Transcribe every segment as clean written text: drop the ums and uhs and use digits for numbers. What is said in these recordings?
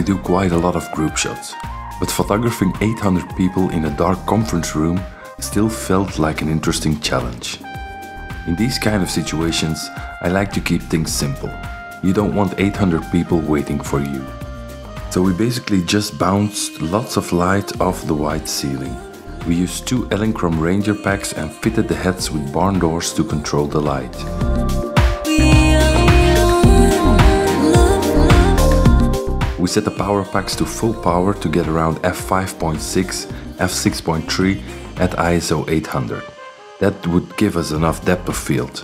I do quite a lot of group shots, but photographing 800 people in a dark conference room still felt like an interesting challenge. In these kind of situations, I like to keep things simple. You don't want 800 people waiting for you. So we basically just bounced lots of light off the white ceiling. We used 2 Elinchrom Ranger packs and fitted the heads with barn doors to control the light. We set the power packs to full power to get around f5.6, f6.3 at ISO 800. That would give us enough depth of field.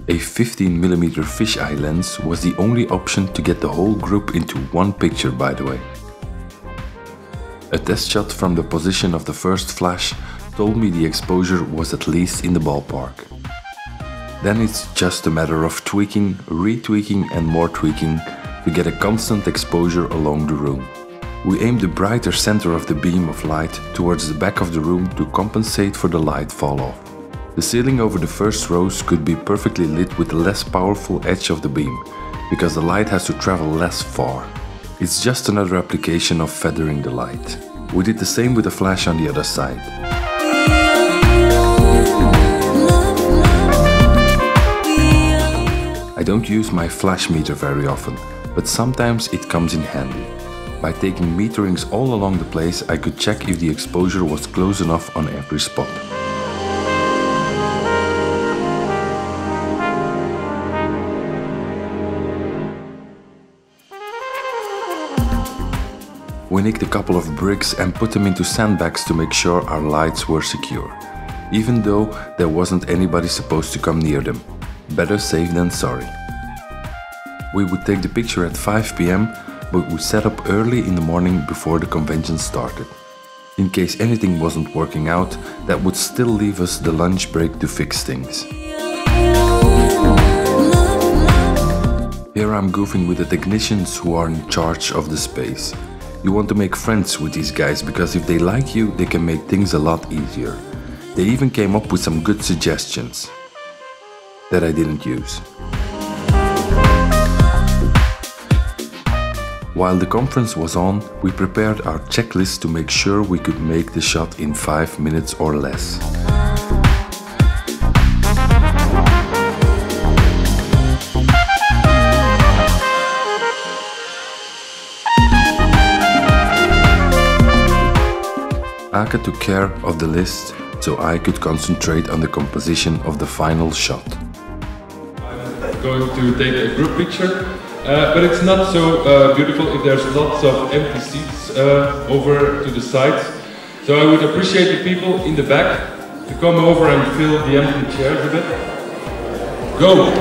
A 15mm fisheye lens was the only option to get the whole group into one picture, by the way. A test shot from the position of the first flash told me the exposure was at least in the ballpark. Then it's just a matter of tweaking, retweaking and more tweaking to get a constant exposure along the room. We aimed the brighter center of the beam of light towards the back of the room to compensate for the light fall off. The ceiling over the first rows could be perfectly lit with the less powerful edge of the beam, because the light has to travel less far. It's just another application of feathering the light. We did the same with the flash on the other side. I don't use my flash meter very often, but sometimes it comes in handy. By taking meterings all along the place, I could check if the exposure was close enough on every spot. We nicked a couple of bricks and put them into sandbags to make sure our lights were secure, even though there wasn't anybody supposed to come near them. Better safe than sorry. We would take the picture at 5 p.m, but we set up early in the morning before the convention started. In case anything wasn't working out, that would still leave us the lunch break to fix things. Here I'm goofing with the technicians who are in charge of the space. You want to make friends with these guys because if they like you, they can make things a lot easier. They even came up with some good suggestions that I didn't use. While the conference was on, we prepared our checklist to make sure we could make the shot in 5 minutes or less. Aka took care of the list, so I could concentrate on the composition of the final shot. I'm going to take a group picture. But it's not so beautiful if there's lots of empty seats over to the sides. So I would appreciate the people in the back to come over and fill the empty chairs a bit. Go!